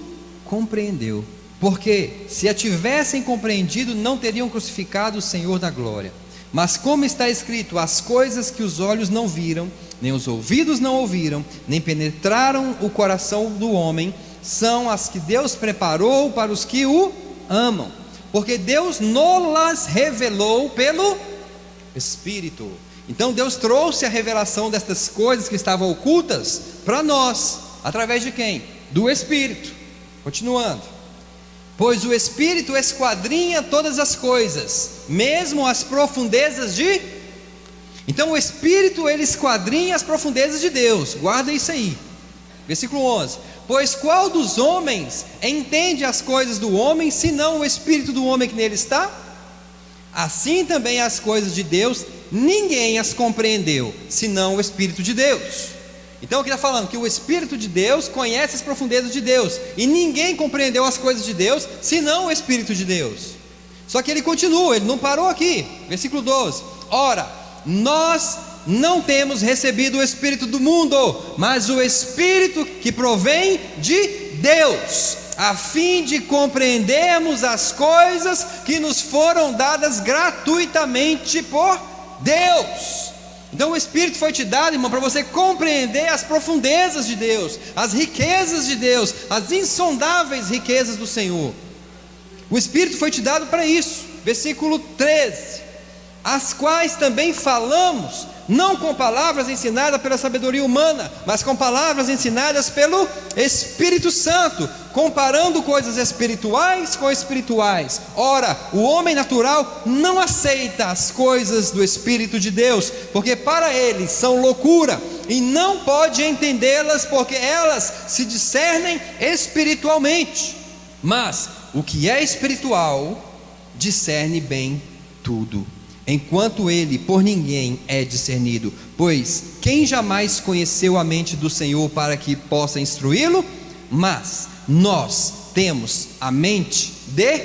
compreendeu, porque se a tivessem compreendido, não teriam crucificado o Senhor da glória. Mas como está escrito: as coisas que os olhos não viram, nem os ouvidos não ouviram, nem penetraram o coração do homem, são as que Deus preparou para os que o amam, porque Deus nos revelou pelo Espírito. Então Deus trouxe a revelação destas coisas que estavam ocultas para nós, através de quem? Do Espírito. Continuando: pois o Espírito esquadrinha todas as coisas, mesmo as profundezas de... Então o Espírito, ele esquadrinha as profundezas de Deus. Guarda isso aí. Versículo 11: pois qual dos homens entende as coisas do homem, senão o Espírito do homem que nele está? Assim também as coisas de Deus, ninguém as compreendeu, senão o Espírito de Deus. Então aqui está falando que o Espírito de Deus conhece as profundezas de Deus, e ninguém compreendeu as coisas de Deus, senão o Espírito de Deus. Só que ele continua, ele não parou aqui. Versículo 12: ora, nós não temos recebido o Espírito do mundo, mas o Espírito que provém de Deus, a fim de compreendermos as coisas que nos foram dadas gratuitamente por Deus. Então o Espírito foi te dado, irmão, para você compreender as profundezas de Deus, as riquezas de Deus, as insondáveis riquezas do Senhor. O Espírito foi te dado para isso. Versículo 13: as quais também falamos, não com palavras ensinadas pela sabedoria humana, mas com palavras ensinadas pelo Espírito Santo, comparando coisas espirituais com espirituais. Ora, o homem natural não aceita as coisas do Espírito de Deus, porque para ele são loucura, e não pode entendê-las, porque elas se discernem espiritualmente. Mas o que é espiritual discerne bem tudo, enquanto ele por ninguém é discernido. Pois quem jamais conheceu a mente do Senhor para que possa instruí-lo? Mas nós temos a mente de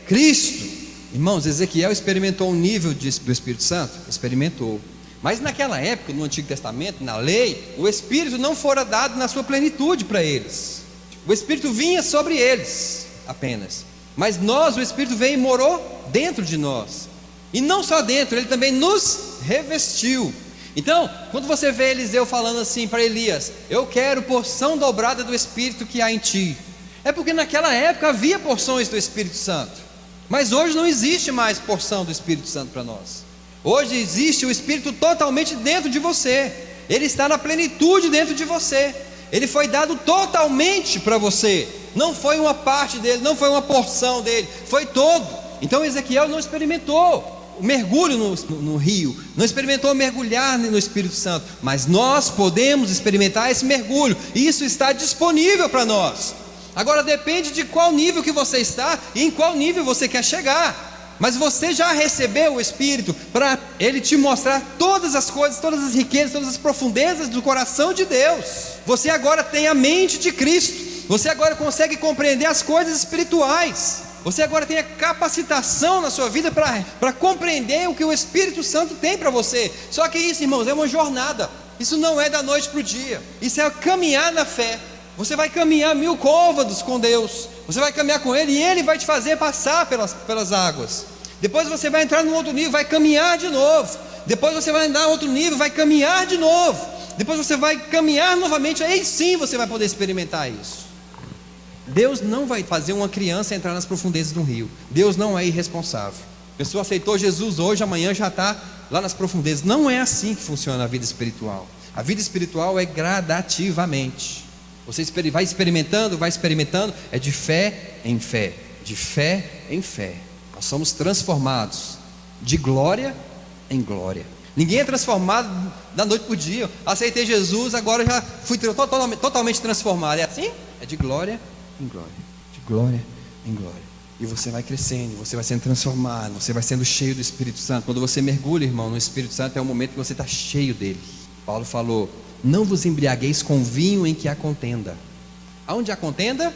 Cristo. Irmãos, Ezequiel experimentou um nível do Espírito Santo? Experimentou. Mas naquela época, no Antigo Testamento, na lei, o Espírito não fora dado na sua plenitude para eles. O Espírito vinha sobre eles apenas. Mas nós, o Espírito veio e morou dentro de nós. E não só dentro, ele também nos revestiu. Então, quando você vê Eliseu falando assim para Elias: eu quero porção dobrada do Espírito que há em ti, é porque naquela época havia porções do Espírito Santo. Mas hoje não existe mais porção do Espírito Santo para nós. Hoje existe o Espírito totalmente dentro de você. Ele está na plenitude dentro de você. Ele foi dado totalmente para você. Não foi uma parte dele, não foi uma porção dele, foi todo. Então Ezequiel não experimentou o mergulho no rio, não experimentou mergulhar no Espírito Santo, mas nós podemos experimentar esse mergulho, e isso está disponível para nós. Agora depende de qual nível que você está e em qual nível você quer chegar. Mas você já recebeu o Espírito para Ele te mostrar todas as coisas, todas as riquezas, todas as profundezas do coração de Deus. Você agora tem a mente de Cristo, você agora consegue compreender as coisas espirituais, você agora tem a capacitação na sua vida para compreender o que o Espírito Santo tem para você. Só que isso, irmãos, é uma jornada, isso não é da noite para o dia, isso é caminhar na fé. Você vai caminhar 1000 côvados com Deus, você vai caminhar com Ele e Ele vai te fazer passar pelas águas. Depois você vai entrar num outro nível, vai caminhar de novo. Depois você vai andar em outro nível, vai caminhar de novo. Depois você vai caminhar novamente, aí sim você vai poder experimentar isso. Deus não vai fazer uma criança entrar nas profundezas de um rio. Deus não é irresponsável. A pessoa aceitou Jesus hoje, amanhã já está lá nas profundezas. Não é assim que funciona a vida espiritual. A vida espiritual é gradativamente. Você vai experimentando, é de fé em fé, de fé em fé. Nós somos transformados de glória em glória. Ninguém é transformado da noite para o dia. Aceitei Jesus, agora já fui totalmente transformado. É assim? É de glória em glória, de glória em glória. E você vai crescendo, você vai sendo transformado, você vai sendo cheio do Espírito Santo. Quando você mergulha, irmão, no Espírito Santo, é o momento que você está cheio dele. Paulo falou: não vos embriagueis com vinho em que há contenda. Aonde há contenda?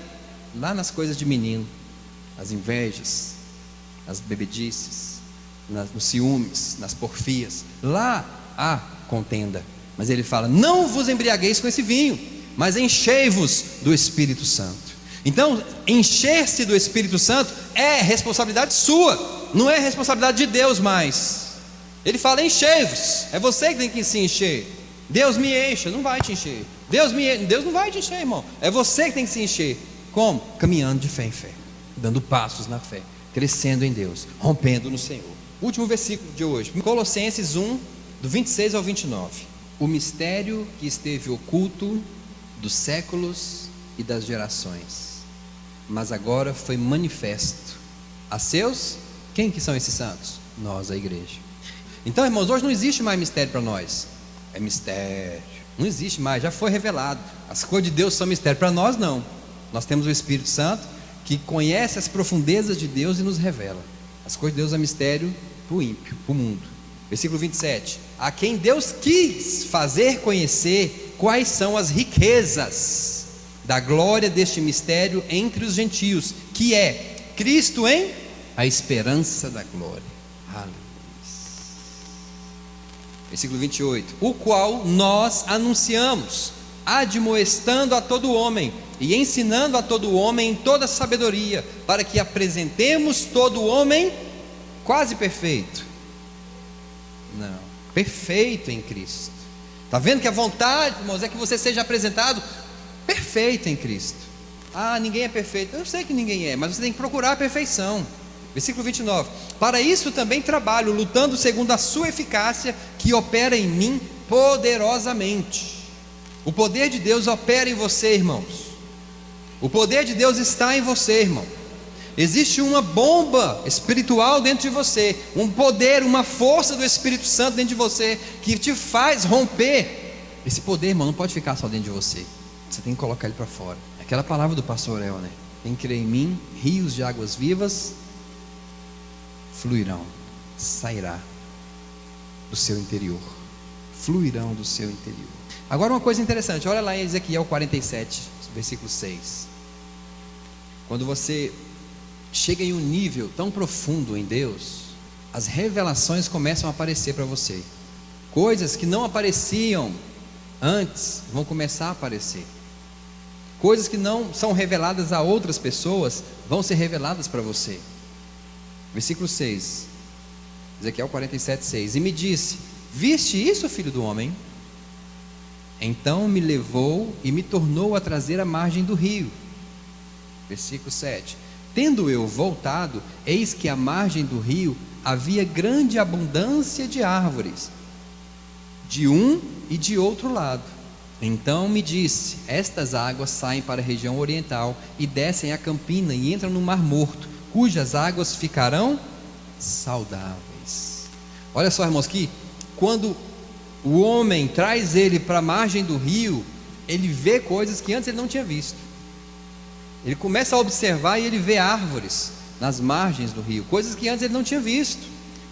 Lá nas coisas de menino, nas invejas, nas bebedices, nos ciúmes, nas porfias. Lá há contenda. Mas ele fala: não vos embriagueis com esse vinho, mas enchei-vos do Espírito Santo. Então, encher-se do Espírito Santo é responsabilidade sua, não é responsabilidade de Deus mais. Ele fala: enchei-vos, é você que tem que se encher. Deus me encha, não vai te encher. Deus não vai te encher, irmão. É você que tem que se encher. Como? Caminhando de fé em fé, dando passos na fé, crescendo em Deus, rompendo no Senhor. Último versículo de hoje, Colossenses 1, do 26 ao 29. O mistério que esteve oculto dos séculos e das gerações, mas agora foi manifesto a seus. Quem que são esses santos? Nós, a igreja. Então, irmãos, hoje não existe mais mistério para nós. É mistério, não existe mais, já foi revelado. As coisas de Deus são mistério, para nós não. Nós temos o Espírito Santo que conhece as profundezas de Deus e nos revela. As coisas de Deus é mistério para o ímpio, para o mundo. Versículo 27: a quem Deus quis fazer conhecer quais são as riquezas da glória deste mistério entre os gentios, que é Cristo em a esperança da glória. Aleluia. Versículo 28: o qual nós anunciamos, admoestando a todo homem e ensinando a todo homem em toda sabedoria, para que apresentemos todo homem quase perfeito. Não, perfeito em Cristo. Está vendo que a vontade, irmãos, é que você seja apresentado perfeito em Cristo. Ah, ninguém é perfeito. Eu sei que ninguém é, mas você tem que procurar a perfeição. Versículo 29: para isso também trabalho, lutando segundo a sua eficácia, que opera em mim poderosamente. O poder de Deus opera em você, irmãos. O poder de Deus está em você, irmão. Existe uma bomba espiritual dentro de você, um poder, uma força do Espírito Santo dentro de você, que te faz romper. Esse poder, irmão, não pode ficar só dentro de você. Você tem que colocar ele para fora. Aquela palavra do pastor El, né? Quem crê em mim, rios de águas vivas fluirão, sairá do seu interior, fluirão do seu interior. Agora uma coisa interessante, olha lá em Ezequiel 47, versículo 6. Quando você chega em um nível tão profundo em Deus, as revelações começam a aparecer para você. Coisas que não apareciam antes vão começar a aparecer. Coisas que não são reveladas a outras pessoas vão ser reveladas para você. Versículo 6, Ezequiel 47, 6. E me disse: viste isso, filho do homem? Então me levou e me tornou a trazer à margem do rio. Versículo 7. Tendo eu voltado, eis que à margem do rio havia grande abundância de árvores, de um e de outro lado. Então me disse: estas águas saem para a região oriental e descem a campina e entram no Mar Morto, cujas águas ficarão saudáveis. Olha só, irmãos, que quando o homem traz ele para a margem do rio, ele vê coisas que antes ele não tinha visto. Ele começa a observar e ele vê árvores nas margens do rio, coisas que antes ele não tinha visto.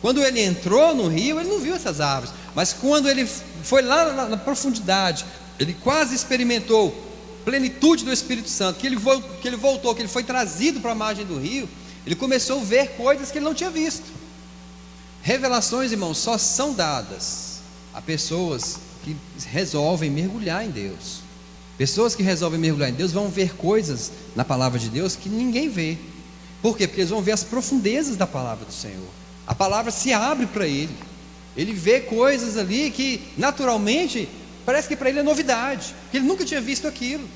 Quando ele entrou no rio, ele não viu essas árvores, mas quando ele foi lá na profundidade, ele quase experimentou plenitude do Espírito Santo, que ele voltou, que ele foi trazido para a margem do rio, ele começou a ver coisas que ele não tinha visto. Revelações, irmãos, só são dadas a pessoas que resolvem mergulhar em Deus. Pessoas que resolvem mergulhar em Deus vão ver coisas na palavra de Deus que ninguém vê. Por quê? Porque eles vão ver as profundezas da palavra do Senhor. A palavra se abre para ele. Ele vê coisas ali que naturalmente parece que para ele é novidade, porque ele nunca tinha visto aquilo.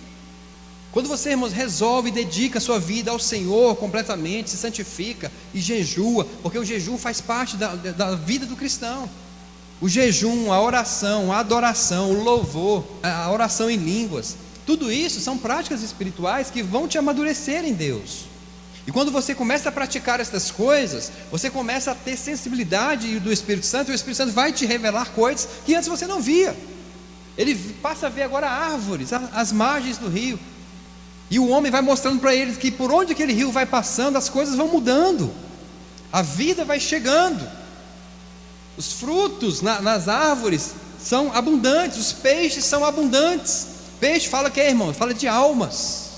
Quando você, irmãos, resolve e dedica a sua vida ao Senhor completamente, se santifica e jejua, porque o jejum faz parte da vida do cristão. O jejum, a oração, a adoração, o louvor, a oração em línguas, tudo isso são práticas espirituais que vão te amadurecer em Deus. E quando você começa a praticar essas coisas, você começa a ter sensibilidade do Espírito Santo, e o Espírito Santo vai te revelar coisas que antes você não via. Ele passa a ver agora árvores, as margens do rio, e o homem vai mostrando para ele que por onde aquele rio vai passando, as coisas vão mudando, a vida vai chegando, os frutos nas árvores são abundantes, os peixes são abundantes. Peixe fala que é, irmão? Fala de almas.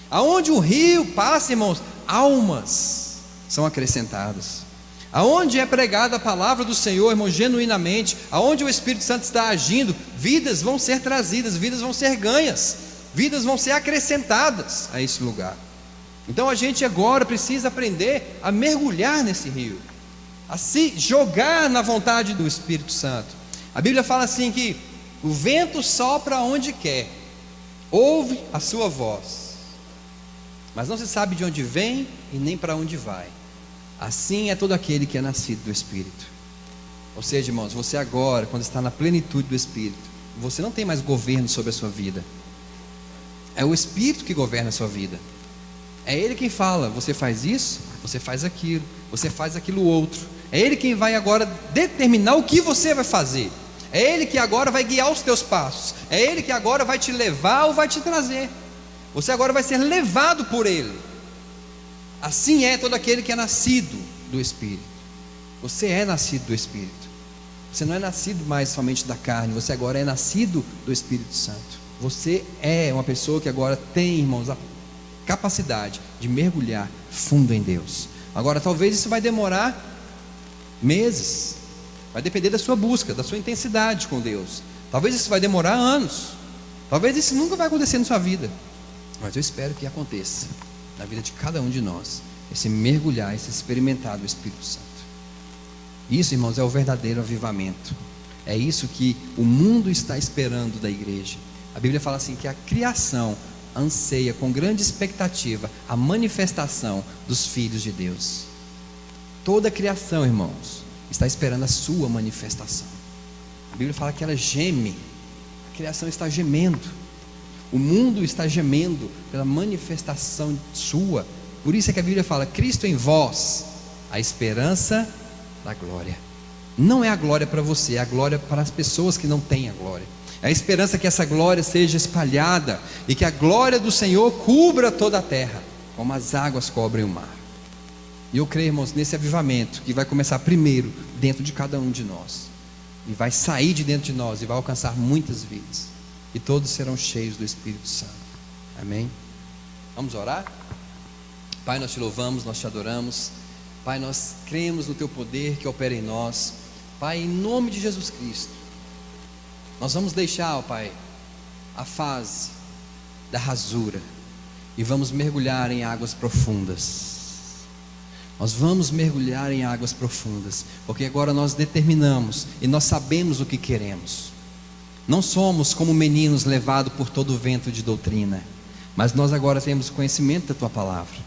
Aonde o rio passa, irmãos, almas são acrescentadas. Aonde é pregada a palavra do Senhor, irmão, genuinamente, aonde o Espírito Santo está agindo, vidas vão ser trazidas, vidas vão ser ganhas, vidas vão ser acrescentadas a esse lugar. Então a gente agora precisa aprender a mergulhar nesse rio, a se jogar na vontade do Espírito Santo. A Bíblia fala assim que o vento sopra onde quer, ouve a sua voz, mas não se sabe de onde vem e nem para onde vai. Assim é todo aquele que é nascido do Espírito. Ou seja, irmãos, você agora, quando está na plenitude do Espírito, você não tem mais governo sobre a sua vida. É o Espírito que governa a sua vida. É Ele quem fala, você faz isso, você faz aquilo, você faz aquilo outro. É Ele quem vai agora determinar o que você vai fazer. É Ele que agora vai guiar os teus passos. É Ele que agora vai te levar ou vai te trazer. Você agora vai ser levado por Ele. Assim é todo aquele que é nascido do Espírito. Você é nascido do Espírito. Você não é nascido mais somente da carne, você agora é nascido do Espírito Santo. Você é uma pessoa que agora tem, irmãos, a capacidade de mergulhar fundo em Deus. Agora talvez isso vai demorar meses, vai depender da sua busca, da sua intensidade com Deus. Talvez isso vai demorar anos, talvez isso nunca vai acontecer na sua vida, mas eu espero que aconteça na vida de cada um de nós, esse mergulhar, esse experimentar do Espírito Santo. Isso, irmãos, é o verdadeiro avivamento. É isso que o mundo está esperando da igreja. A Bíblia fala assim que a criação anseia com grande expectativa a manifestação dos filhos de Deus. Toda a criação, irmãos, está esperando a sua manifestação. A Bíblia fala que ela geme, a criação está gemendo, o mundo está gemendo pela manifestação sua. Por isso é que a Bíblia fala: Cristo em vós, a esperança da glória. Não é a glória para você, é a glória para as pessoas que não têm a glória. É a esperança que essa glória seja espalhada e que a glória do Senhor cubra toda a terra, como as águas cobrem o mar. E eu creio, irmãos, nesse avivamento que vai começar primeiro dentro de cada um de nós, e vai sair de dentro de nós e vai alcançar muitas vidas, e todos serão cheios do Espírito Santo. Amém? Vamos orar? Pai, nós te louvamos, nós te adoramos. Pai, nós cremos no teu poder que opera em nós. Pai, em nome de Jesus Cristo, nós vamos deixar, ó Pai, a fase da rasura e vamos mergulhar em águas profundas. Nós vamos mergulhar em águas profundas, porque agora nós determinamos e nós sabemos o que queremos. Não somos como meninos levados por todo o vento de doutrina, mas nós agora temos conhecimento da tua palavra.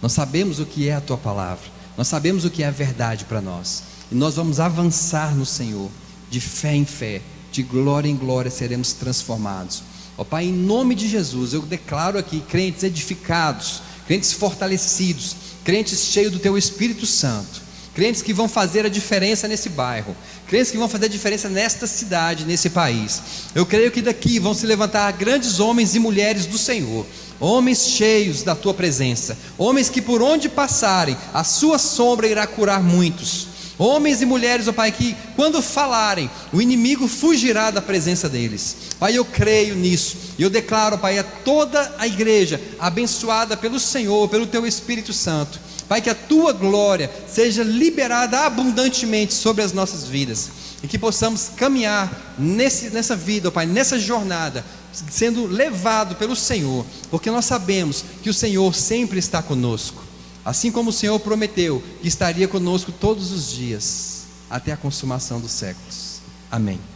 Nós sabemos o que é a tua palavra, nós sabemos o que é a verdade para nós, e nós vamos avançar no Senhor, de fé em fé, de glória em glória seremos transformados. Ó Pai, em nome de Jesus, eu declaro aqui crentes edificados, crentes fortalecidos, crentes cheios do teu Espírito Santo, crentes que vão fazer a diferença nesse bairro, crentes que vão fazer a diferença nesta cidade, nesse país. Eu creio que daqui vão se levantar grandes homens e mulheres do Senhor, homens cheios da tua presença, homens que por onde passarem, a sua sombra irá curar muitos, homens e mulheres, ó Pai, que quando falarem, o inimigo fugirá da presença deles. Pai, eu creio nisso, e eu declaro, Pai, a toda a igreja abençoada pelo Senhor, pelo teu Espírito Santo. Pai, que a tua glória seja liberada abundantemente sobre as nossas vidas, e que possamos caminhar nessa vida, ó Pai, nessa jornada, sendo levado pelo Senhor, porque nós sabemos que o Senhor sempre está conosco, assim como o Senhor prometeu que estaria conosco todos os dias, até a consumação dos séculos. Amém.